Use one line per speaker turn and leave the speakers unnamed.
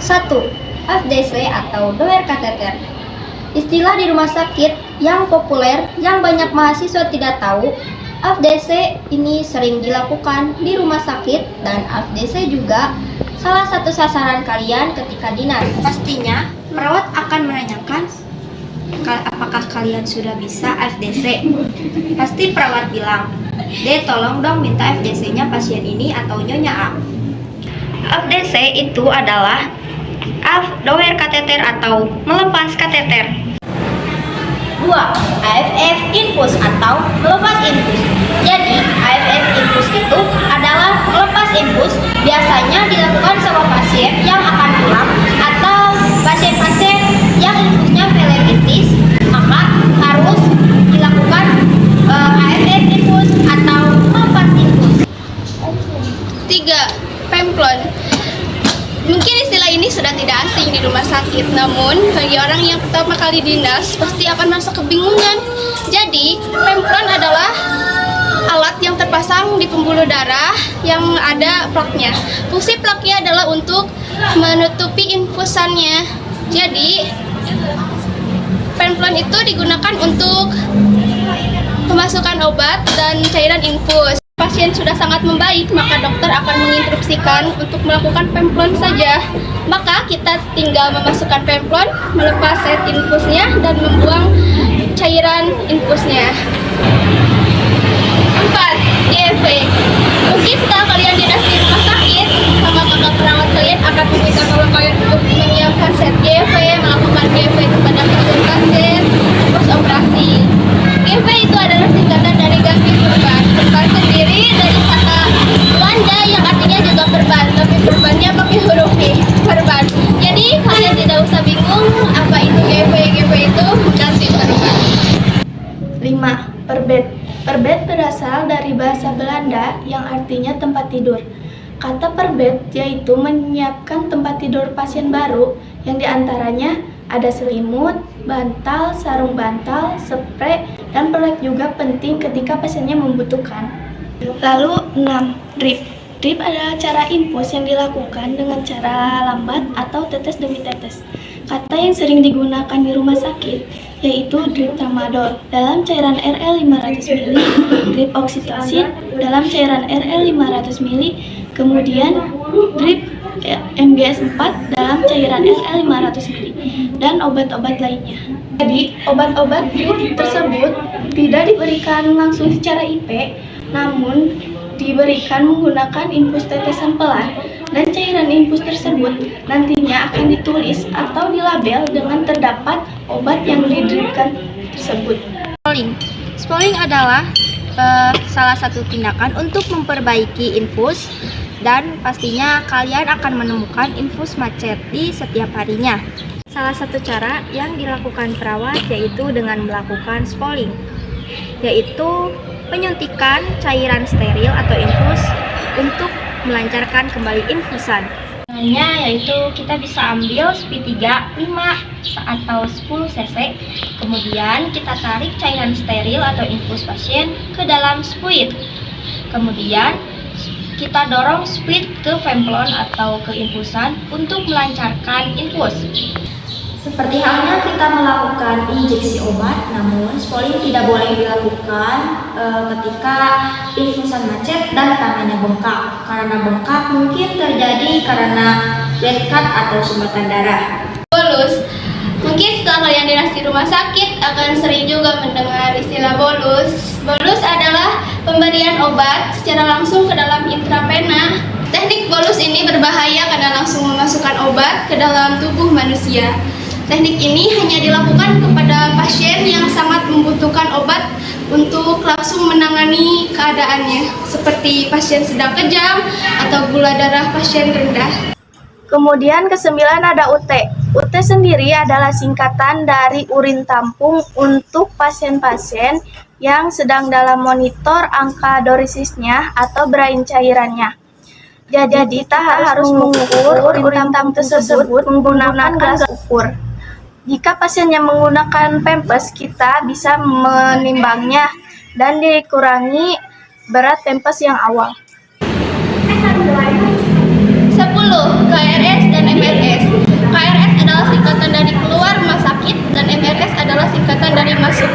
1. FDC atau doer kateter. Istilah di rumah sakit yang populer yang banyak mahasiswa tidak tahu, FDC ini sering dilakukan di rumah sakit dan FDC juga salah satu sasaran kalian ketika dinas. Pastinya perawat akan menanyakan apakah kalian sudah bisa FDC. Pasti perawat bilang, "Dek, tolong dong minta FDC-nya pasien ini atau Nyonya A." FDC itu adalah doer kateter atau melepas kateter. 2. AFF infus atau melepas infus. Jadi, AFF infus itu adalah melepas infus, biasanya dilakukan sama pasien yang akan pulang atau pasien-pasien yang infusnya veleritis, maka harus dilakukan AFF infus atau melepas infus.
3. Pemplon. Mungkin istilah ini sudah tidak asing di rumah sakit, namun bagi orang yang pertama kali dinas pasti akan merasa kebingungan. Jadi, pemplon adalah alat yang terpasang di pembuluh darah yang ada plaknya. Fungsi plaknya adalah untuk menutupi infusannya. Jadi, pemplon itu digunakan untuk pemasukan obat dan cairan infus. Pasien sudah sangat membaik, maka dokter akan menginstruksikan untuk melakukan pemplon saja. Maka kita tinggal memasukkan pemplon, melepas set infusnya, dan membuang cairan infusnya. 4. GV. Mungkin setelah kalian dinas di rumah sakit, kakak-kakak perawat kalian akan meminta tolong kalian untuk menyiapkan set GV, melakukan GV kepada pasien pos operasi. GV itu adalah singkatan dari ganti perban. Perban sendiri dari kata Belanda yang artinya juga perban, tapi perbannya pakai huruf V, perban. Jadi kalian tidak usah bingung apa itu GV. GV itu ganti perban.
5. Perbed. Perbed berasal dari bahasa Belanda yang artinya tempat tidur. Kata perbed yaitu menyiapkan tempat tidur pasien baru yang diantaranya ada selimut, bantal, sarung bantal, spray, dan pelek juga penting ketika pasiennya membutuhkan. Lalu 6. Drip. Drip adalah cara infus yang dilakukan dengan cara lambat atau tetes demi tetes. Kata yang sering digunakan di rumah sakit yaitu drip tramadol dalam cairan RL 500 ml, drip oksitosin dalam cairan RL 500 ml, kemudian drip MGS 4 dalam cairan RL 500 ml, dan obat-obat lainnya. Jadi, obat-obat drip tersebut tidak diberikan langsung secara IP, namun diberikan menggunakan infus tetesan pelan, dan cairan infus tersebut nantinya akan ditulis atau dilabel dengan terdapat obat yang didripkan tersebut.
Spooling adalah salah satu tindakan untuk memperbaiki infus, dan pastinya kalian akan menemukan infus macet di setiap harinya. Salah satu cara yang dilakukan perawat yaitu dengan melakukan spooling, yaitu penyuntikan cairan steril atau infus untuk melancarkan kembali infusan. Caranya yaitu kita bisa ambil spi 3, 5 atau 10 cc, kemudian kita tarik cairan steril atau infus pasien ke dalam spuit, kemudian kita dorong spuit ke pemplon atau ke infusan untuk melancarkan infus. Seperti halnya kita melakukan injeksi obat, namun spooling tidak boleh dilakukan ketika infusan macet dan tangannya bengkak. Karena bengkak mungkin terjadi karena blood cut atau sumbatan darah.
Bolus. Mungkin setelah kalian dinas di rumah sakit akan sering juga mendengar istilah bolus. Bolus adalah pemberian obat secara langsung ke dalam intravena. Teknik bolus ini berbahaya karena langsung memasukkan obat ke dalam tubuh manusia. Teknik ini hanya dilakukan kepada pasien yang sangat membutuhkan obat untuk langsung menangani keadaannya, seperti pasien sedang kejang atau gula darah pasien rendah.
Kemudian ke-9 ada UT. UT sendiri adalah singkatan dari urin tampung untuk pasien-pasien yang sedang dalam monitor angka dorisisnya atau brain cairannya. Jadi kita harus mengukur urin tampung tersebut menggunakan gelas ukur. Jika pasiennya menggunakan pampers, kita bisa menimbangnya dan dikurangi berat pampers yang awal.
10. KRS dan MRS. KRS adalah singkatan dari keluar rumah sakit dan MRS adalah singkatan dari masuk